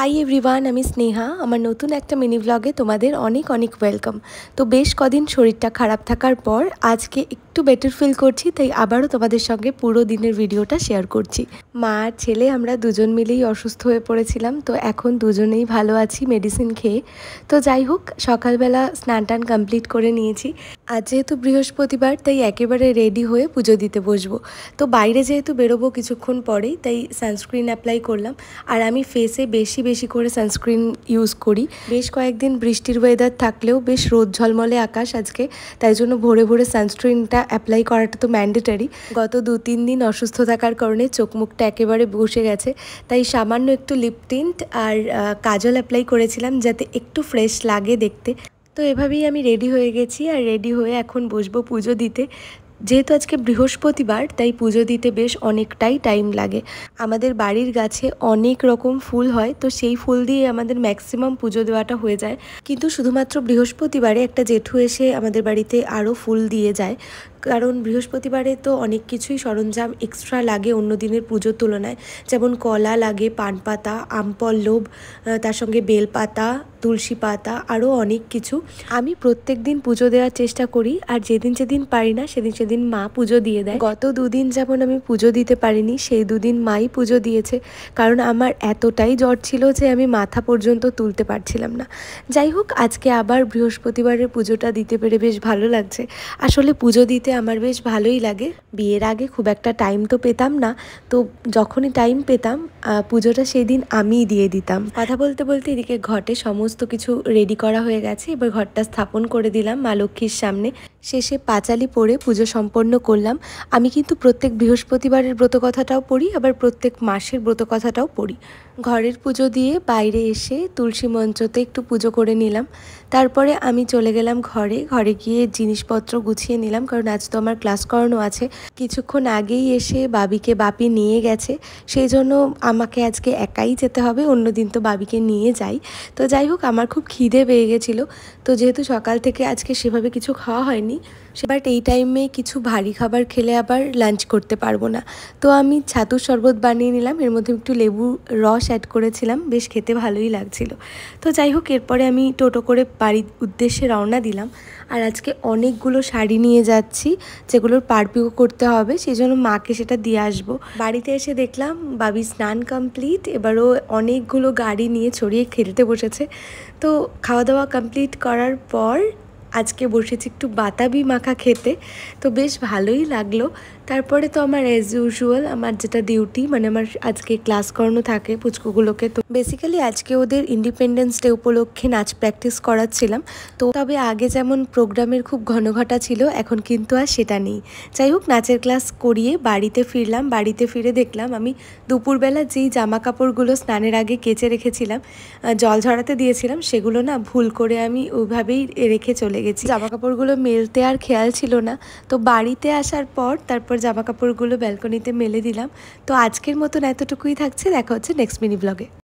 Hi everyone, আমি স্নেহা। আমার নতুন একটা মিনি ব্লগে তোমাদের অনেক অনেক ওয়েলকাম। তো বেশ কদিন শরীরটা খারাপ থাকার পর আজকে একটু বেটার ফিল করছি, তাই আবারও তোমাদের সঙ্গে পুরো দিনের ভিডিওটা শেয়ার করছি। মা আর ছেলে আমরা দুজন মিলেই অসুস্থ হয়ে পড়েছিলাম, তো এখন দুজনেই ভালো আছি মেডিসিন খেয়ে। তো যাই হোক, সকালবেলা স্নান টান কমপ্লিট করে নিয়েছি। আজ যেহেতু বৃহস্পতিবার, তাই একেবারে রেডি হয়ে পুজো দিতে বসবো। তো বাইরে যেহেতু বেরোবো কিছুক্ষণ পরেই, তাই সানস্ক্রিন অ্যাপ্লাই করলাম। আর আমি ফেসে বেশি বেশি করে সানস্ক্রিন ইউজ করি। বেশ কয়েকদিন বৃষ্টির ওয়েদার থাকলেও বেশ রোদ ঝলমলে আকাশ আজকে, তাই জন্য ভোরে ভোরে সানস্ক্রিনটা অ্যাপ্লাই করাটা তো ম্যান্ডেটারি। গত 2-3 দিন অসুস্থ থাকার কারণে চোখ মুখটা একেবারে বসে গেছে, তাই সামান্য একটু লিপ টিন্ট আর কাজল অ্যাপ্লাই করেছিলাম যাতে একটু ফ্রেশ লাগে দেখতে। তো এভাবেই আমি রেডি হয়ে গেছি, আর রেডি হয়ে এখন বসবো পুজো দিতে। যেহেতু আজকে বৃহস্পতিবার, তাই পুজো দিতে বেশ অনেকটাই টাইম লাগে। আমাদের বাড়ির গাছে অনেক রকম ফুল হয়, তো সেই ফুল দিয়ে আমাদের ম্যাক্সিমাম পুজো দেওয়াটা হয়ে যায়। কিন্তু শুধুমাত্র বৃহস্পতিবারে একটা জেঠু এসে আমাদের বাড়িতে আরও ফুল দিয়ে যায়, কারণ বৃহস্পতিবারে তো অনেক কিছুই সরঞ্জাম এক্সট্রা লাগে অন্য দিনের পুজোর তুলনায়। যেমন কলা লাগে, পান পাতা, আমপল্লব, তার সঙ্গে বেলপাতা, তুলসী পাতা, আরও অনেক কিছু। আমি প্রত্যেক দিন পুজো দেওয়ার চেষ্টা করি, আর যেদিন যেদিন পারি না সেদিন মা পুজো দিয়ে দেয়। গত 2 দিন যেমন আমি পুজো দিতে পারিনি, সেই 2 দিন মাই পুজো দিয়েছে, কারণ আমার এতটাই জ্বর ছিল যে আমি মাথা পর্যন্ত তুলতে পারছিলাম না। যাই হোক, আজকে আবার বৃহস্পতিবারের পুজোটা দিতে পেরে বেশ ভালো লাগছে। আসলে পুজো দিতে আমার বেশ ভালোই লাগে। বিয়ের আগে খুব একটা টাইম তো পেতাম না, তো যখনই টাইম পেতাম পুজোটা সেই দিন আমিই দিয়ে দিতাম। কথা বলতে বলতে এদিকে ঘটে সমস্ত কিছু রেডি করা হয়ে গেছে। এবার ঘরটা স্থাপন করে দিলাম মা লক্ষ্মীর সামনে। শেষে পাঁচালি পড়ে পুজো সম্পন্ন করলাম। আমি কিন্তু প্রত্যেক বৃহস্পতিবারের ব্রতকথাটাও পড়ি, আবার প্রত্যেক মাসের ব্রতকথাটাও পড়ি। ঘরের পুজো দিয়ে বাইরে এসে তুলসী মঞ্চতে একটু পুজো করে নিলাম। তারপরে আমি চলে গেলাম ঘরে গিয়ে জিনিসপত্র গুছিয়ে নিলাম, কারণ আজ তো আমার ক্লাস করানো আছে। কিছুক্ষণ আগেই এসে বাবিকে বাপি নিয়ে গেছে, সেই জন্য আমাকে আজকে একাই যেতে হবে। অন্যদিন তো বাবিকে নিয়ে যাই। তো যাই হোক, আমার খুব খিদে পেয়ে গেছিলো, তো যেহেতু সকাল থেকে আজকে সেভাবে কিছু খাওয়া হয়নি, বাট এই টাইমে কিছু ভারী খাবার খেলে আবার লাঞ্চ করতে পারবো না। তো আমি ছাতুর শরবত বানিয়ে নিলাম, এর মধ্যে একটু লেবু রস অ্যাড করেছিলাম, বেশ খেতে ভালোই লাগছিল। তো যাই হোক, এরপরে আমি টোটো করে বাড়ির উদ্দেশ্যে রওনা দিলাম। আর আজকে অনেকগুলো শাড়ি নিয়ে যাচ্ছি, যেগুলোর পারপিও করতে হবে, সেই জন্য মাকে সেটা দিয়ে আসবো। বাড়িতে এসে দেখলাম বাবি স্নান কমপ্লিট, এবারও অনেকগুলো গাড়ি নিয়ে ছড়িয়ে খেলতে বসেছে। তো খাওয়া দাওয়া কমপ্লিট করার পর আজকে বসেছি একটু বাতাবি মাখা খেতে, তো বেশ ভালোই লাগলো। তারপরে তো আমার অ্যাজ ইউজুয়াল আমার যেটা ডিউটি, মানে আমার আজকে ক্লাস করানো থাকে পুচকুগুলোকে। তো বেসিক্যালি আজকে ওদের ইন্ডিপেন্ডেন্স ডে উপলক্ষে নাচ প্র্যাকটিস করাচ্ছিলাম। তো তবে আগে যেমন প্রোগ্রামের খুব ঘনঘটা ছিল, এখন কিন্তু আর সেটা নেই। যাই হোক, নাচের ক্লাস করিয়ে বাড়িতে ফিরলাম। বাড়িতে ফিরে দেখলাম আমি দুপুরবেলা যেই জামা কাপড়গুলো স্নানের আগে কেচে রেখেছিলাম, জল ঝরাতে দিয়েছিলাম, সেগুলো না ভুল করে আমি ওইভাবেই রেখে চলে গেছি। জামা কাপড়গুলো মেলতে আর খেয়াল ছিল না। তো বাড়িতে আসার পর তারপর জামা কাপড়গুলো ব্যালকনিতে মেলে দিলাম। তো আজকের মতন এতটুকুই থাকছে। দেখা হচ্ছে নেক্সট মিনি ব্লগে।